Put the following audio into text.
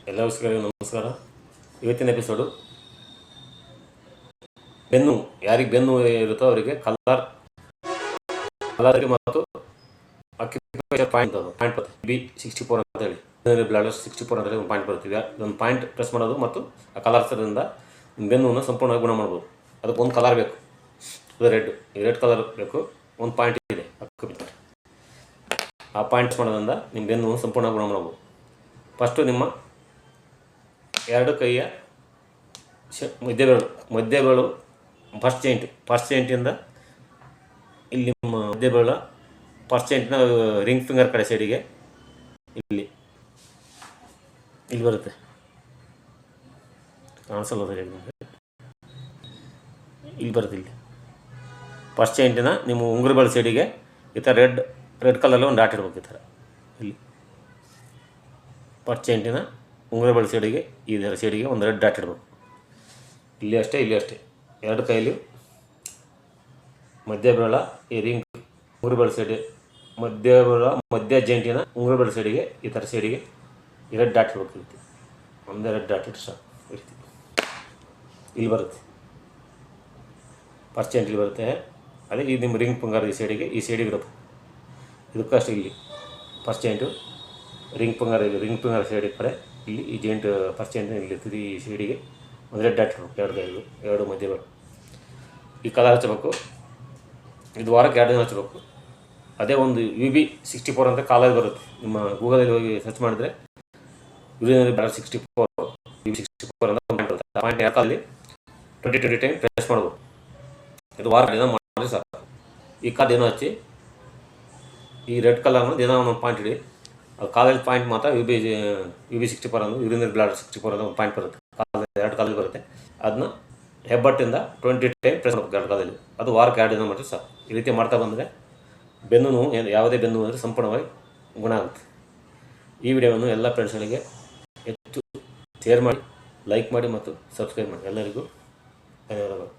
ಎಲ್ಲರಿಗೂ ನಮಸ್ಕಾರ. ಇವತ್ತಿನ ಎಪಿಸೋಡು ಬೆನ್ನು, ಯಾರಿಗೆ ಬೆನ್ನು ಇರುತ್ತೋ ಅವರಿಗೆ ಕಲರ್ ಮತ್ತು ಅಕ್ಯುಪ್ರೆಷರ್ ಪಾಯಿಂಟ್ ಬರುತ್ತೆ. B64 ಅಂತ ಹೇಳಿ, ಬ್ಲಾಡರ್ 64 ಅಂತ ಹೇಳಿ ಒಂದು ಪಾಯಿಂಟ್ ಬರುತ್ತೆ. ಇದೊಂದು ಪಾಯಿಂಟ್ ಪ್ರೆಸ್ ಮಾಡೋದು ಮತ್ತು ಆ ಕಲರ್ಸರಿಂದ ಬೆನ್ನು ಸಂಪೂರ್ಣವಾಗಿ ಗುಣ ಮಾಡ್ಬೋದು. ಅದಕ್ಕೆ ಒಂದು ಕಲರ್ ಬೇಕು, ಅದು ರೆಡ್ ಕಲರ್ ಬೇಕು. ಒಂದು ಪಾಯಿಂಟ್ ಇದೆ ಅಕ್ಯುಪ್ರೆಷರ್, ಆ ಪಾಯಿಂಟ್ಸ್ ಮಾಡೋದ್ರಿಂದ ನಿಮ್ಮ ಬೆನ್ನು ಸಂಪೂರ್ಣ ಗುಣ ಮಾಡ್ಬೋದು. ಫಸ್ಟು ನಿಮ್ಮ ಎರಡು ಕೈಯ ಮಧ್ಯಬೇಳು ಫಸ್ಟ್ ಜಾಯಿಂಟಿಂದ ಇಲ್ಲಿ ನಿಮ್ಮ ಮಧ್ಯಬೇಳ ಫಸ್ಟ್ ಜಾಯಿಂಟ್ನ ರಿಂಗ್ ಫಿಂಗರ್ ಕಡೆ ಸೈಡಿಗೆ ಇಲ್ಲಿ ಬರುತ್ತೆ, ಕಾಣಿಸಲ್ಲ ಇಲ್ಲಿ ಬರುತ್ತೆ. ಇಲ್ಲಿ ಫಸ್ಟ್ ಜಾಯಿಂಟಿನ ನಿಮ್ಮ ಉಂಗುರ ಬೆಳ ಸೈಡಿಗೆ ಈ ಥರ ರೆಡ್ ಕಲರಲ್ಲಿ ಒಂದು ಡಾಟ್ ಇಡ್ಬೇಕು. ಈ ಥರ ಇಲ್ಲಿ ಫಸ್ಟ್ ಜಾಯಿಂಟಿನ ಉಂಗುರ ಬೆಳ ಸೈಡಿಗೆ ಇದರ ಸೈಡಿಗೆ ಒಂದು ರೆಡ್ ಡಾಟ್ ಇಡಬೇಕು. ಇಲ್ಲಿ ಅಷ್ಟೇ ಎರಡು ಕೈಯಲ್ಲಿ ಮಧ್ಯಬೇಳ ಈ ರಿಂಗ್ ಉಂಗುರ ಬೆಳ ಸೈಡ್ ಮಧ್ಯ ಜಾಯಿಂಟಿನ ಉಂಗುರ ಬೆಳ ಸೈಡಿಗೆ ಈ ಥರ ಸೈಡಿಗೆ ಈ ರೆಡ್ ಡಾಟ್ ಇಡಬೇಕು. ಇರ್ತಿ ಒಂದೇ ರೆಡ್ ಡಾಟ್ ಇಟ್ಟು ಇರ್ತಿ ಇಲ್ಲಿ ಬರುತ್ತೆ, ಫಸ್ಟ್ ಜಾಯಿಂಟ್ ಇಲ್ಲಿ ಬರುತ್ತೆ. ಅದೇ ಈ ನಿಮ್ಮ ರಿಂಗ್ ಫಿಂಗರ್ ಈ ಸೈಡಿಗೆ ಇಡಬೇಕು. ಇದಕ್ಕಷ್ಟು ಇಲ್ಲಿ first joint ring finger side ಕಡೆ ಇಲ್ಲಿ ಈ ಜಾಯಿಂಟ್ ಫಸ್ಟ್ ಜಾಯಿಂಟ್ ಇಲ್ಲಿ ಇರ್ತದೆ. ಈ ಸೈಡಿಗೆ ಒಂದು ರೆಡ್ ಡಾಟ್ ಇಡಬೇಕು. ಎರಡು ಮಧ್ಯಗಳು ಈ ಕಲರ್ ಹಚ್ಚಬೇಕು. ಇದು ವಾರಕ್ಕೆ 2 ದಿನ ಹಚ್ಚಬೇಕು. ಅದೇ ಒಂದು UB64 ಅಂತ ಕಾಲೇಜ್ ಬರುತ್ತೆ. ನಿಮ್ಮ ಗೂಗಲಲ್ಲಿ ಹೋಗಿ ಸರ್ಚ್ ಮಾಡಿದರೆ ಯೂರಿನರಿ ಬ್ಲಾಡರ್ 64 UB64 ಅಂತ ಬರುತ್ತೆ. ಆ ಪಾಯಿಂಟ್ ಯಾಕಲ್ಲಿ 20 ಟೈಮ್ ಪ್ರೆಸ್ ಮಾಡ್ಬೋದು. ಇದು ವಾರ ದಿನ ಮಾಡಿದ್ರೆ ಸಾಕು. ಈ ದಿನ ಹಚ್ಚಿ ಈ ರೆಡ್ ಕಲರ್ನ ದಿನ ಒಂದೊಂದು ಪಾಯಿಂಟ್ ಇಡಿ. ಅದು ಕಾಲೇಜ್ ಪಾಯಿಂಟ್ ಮಾತ್ರ UB64 ಅಂದ್ರೆ ಯೂರಿನರಿ ಬ್ಲಾಡರ್ 64 ಅಂತ ಒಂದು ಪಾಯಿಂಟ್ ಬರುತ್ತೆ. ಎರಡು ಕಾಲೇಜ್ ಬರುತ್ತೆ. ಅದನ್ನ ಹೆಬ್ಬಟ್ಟಿಂದ 20 ಟೈಮ್ ಪ್ರೆಸ್ ಮಾಡಬೇಕು ಎರಡು ಕಾಲದಲ್ಲಿ. ಅದು ವಾರಕ್ಕೆ 2 ದಿನ ಮಾಡಿದ್ರೆ ಸಾಕು. ಈ ರೀತಿ ಮಾಡ್ತಾ ಬಂದರೆ ಬೆನ್ನು ನೋವು, ಯಾವುದೇ ಬೆನ್ನು ನೋವು ಅಂದರೆ ಸಂಪೂರ್ಣವಾಗಿ ಗುಣ ಆಗುತ್ತೆ. ಈ ವಿಡಿಯೋವನ್ನು ಎಲ್ಲ ಫ್ರೆಂಡ್ಸ್ಗಳಿಗೆ ಹೆಚ್ಚು ಶೇರ್ ಮಾಡಿ, ಲೈಕ್ ಮಾಡಿ ಮತ್ತು ಸಬ್ಸ್ಕ್ರೈಬ್ ಮಾಡಿ. ಎಲ್ಲರಿಗೂ ಧನ್ಯವಾದಗಳು.